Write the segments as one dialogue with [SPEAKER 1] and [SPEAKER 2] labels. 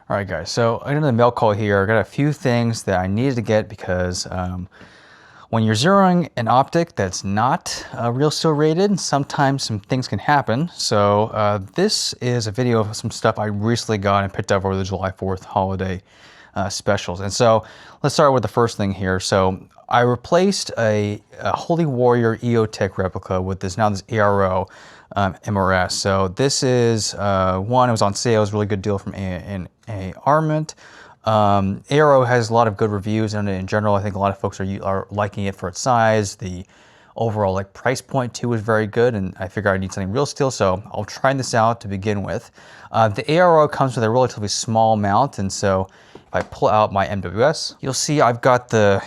[SPEAKER 1] All right, guys, so I got the mail call here. I got a few things that I needed to get because when you're zeroing an optic that's not real steel rated, sometimes some things can happen. So this is a video of some stuff I recently got and picked up over the July 4th holiday specials. And so let's start with the first thing here. So I replaced a Holy Warrior Eotech Replica with this ARO MRS. So this is one, it was on sale, it was a really good deal from AA Armament. ARO has a lot of good reviews, and in general, I think a lot of folks are liking it for its size. The overall price point too is very good, and I figure I need something real steel, so I'll try this out to begin with. The ARO comes with a relatively small mount, and so if I pull out my MWS, you'll see I've got the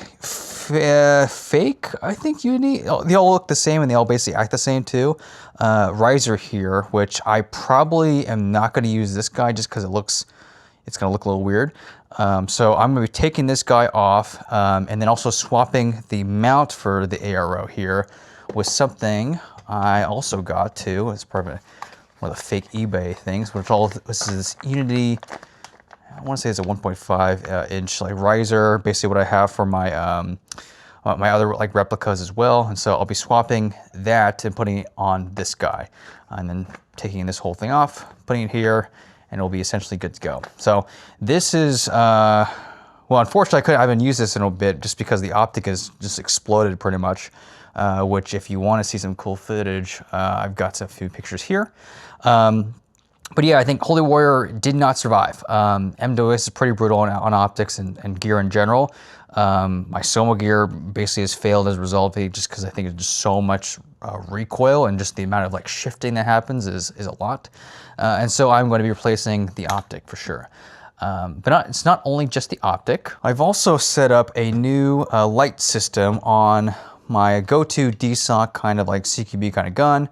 [SPEAKER 1] fake, I think Uni. They all look the same and they all basically act the same too. Riser here, which I probably am not going to use this guy just because it's going to look a little weird. So I'm going to be taking this guy off and then also swapping the mount for the ARO here with something I also got too. It's part of one of the fake eBay things, this is this Unity, I want to say it's a 1.5 inch riser, basically what I have for my my other replicas as well. And so I'll be swapping that and putting it on this guy, and then taking this whole thing off, putting it here, and it'll be essentially good to go. So this is, well, unfortunately I haven't used this in a bit just because the optic has just exploded pretty much, which if you want to see some cool footage, I've got a few pictures here. But yeah, I think Holy Warrior did not survive. MWS is pretty brutal on optics and gear in general. My Soma gear basically has failed as a result of it, just because I think it's just so much recoil, and just the amount of shifting that happens is a lot. And so I'm going to be replacing the optic for sure. But it's not only just the optic. I've also set up a new light system on my go-to DSOC kind of CQB kind of gun.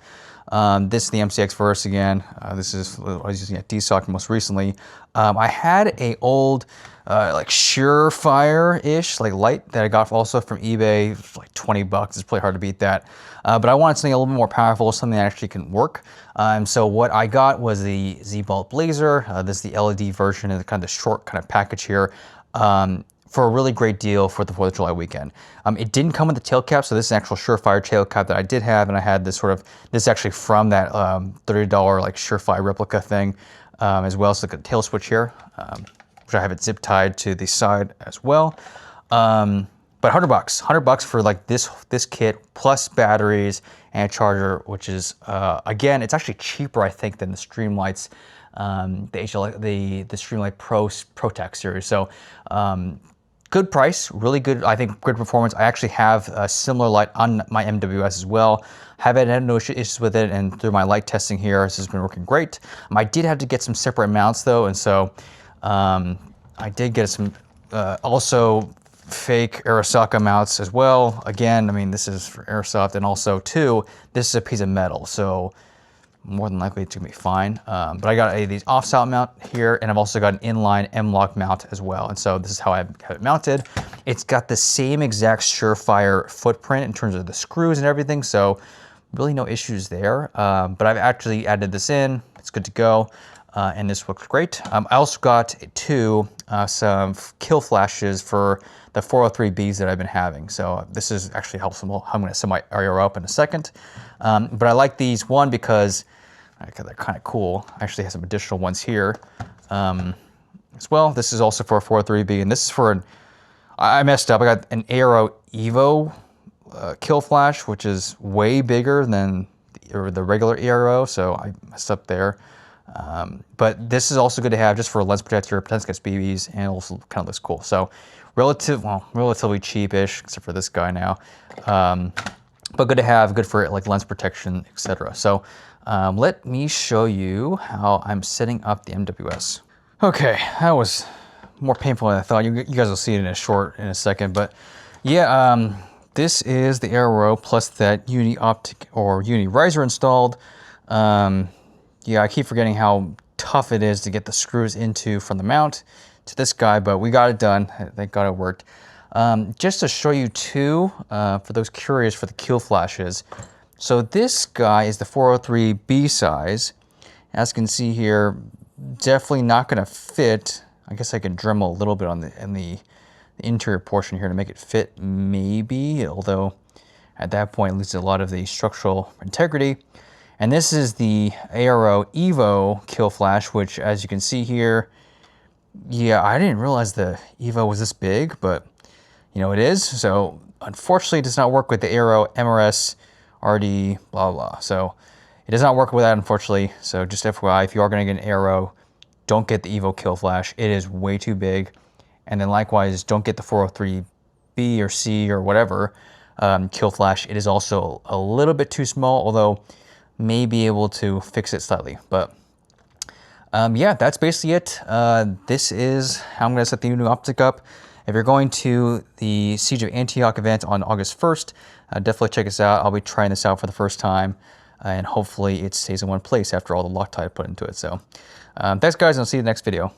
[SPEAKER 1] This is the MCX Verse again. This is what I was using at DSOC most recently. I had a old Surefire-ish light that I got also from eBay for 20 bucks. It's pretty hard to beat that. But I wanted something a little bit more powerful, something that actually can work. So what I got was the ZBolt Blazer. This is the LED version of the short package here. For a really great deal for the 4th of July weekend. It didn't come with the tail cap, so this is an actual Surefire tail cap that I did have, and I had this this actually from that $30 Surefire replica thing as well. So the tail switch here, which I have it zip tied to the side as well. But $100 for this kit plus batteries and a charger, which is again, it's actually cheaper I think than the Streamlights, the Streamlight Pro Tech series. So good price, really good, I think good performance. I actually have a similar light on my MWS as well. Haven't had no issues with it, and through my light testing here, this has been working great. I did have to get some separate mounts though, and so I did get some also fake Arasaka mounts as well. Again, I mean, this is for Airsoft, and also too, this is a piece of metal, so more than likely it's gonna be fine. But I got these offset mount here, and I've also got an inline M-lock mount as well. And so this is how I have it mounted. It's got the same exact Surefire footprint in terms of the screws and everything, so really no issues there. But I've actually added this in, it's good to go, and this looks great. I also got some kill flashes for the 403Bs that I've been having. So this is actually helpful. I'm gonna set my ARO up in a second. But I like these, one, because they're kind of cool. I actually have some additional ones here as well. This is also for a 403B, and this is for I messed up. I got an ARO Evo kill flash, which is way bigger than the regular ARO, so I messed up there. But this is also good to have just for a lens protector, protects against BBs, and also kind of looks cool. So relatively cheap-ish, except for this guy now. But good to have, good for lens protection, etc. So let me show you how I'm setting up the MWS. Okay, that was more painful than I thought. You guys will see it in a second, but yeah, this is the ARO plus that Uni Optic or Uni Riser installed. Yeah, I keep forgetting how tough it is to get the screws into from the mount to this guy, but we got it done. Thank God it worked. Just to show you too, for those curious for the kill flashes. So this guy is the 403B size. As you can see here, definitely not gonna fit I guess I can Dremel a little bit on the interior portion here to make it fit, maybe, although at that point it loses a lot of the structural integrity. And this is the ARO Evo kill flash, which, as you can see here, yeah, I didn't realize the Evo was this big, but you know, it is. So unfortunately, it does not work with the ARO MRS RD blah blah. So it does not work with that, unfortunately. So just FYI, if you are going to get an ARO, don't get the Evo kill flash. It is way too big. And then likewise, don't get the 403B or C or whatever kill flash. It is also a little bit too small, although may be able to fix it slightly. But yeah, that's basically it. This is how I'm going to set the new Optic up. If you're going to the Siege of Antioch event on August 1st, definitely check us out. I'll be trying this out for the first time, and hopefully it stays in one place after all the Loctite I put into it. So thanks, guys, and I'll see you in the next video.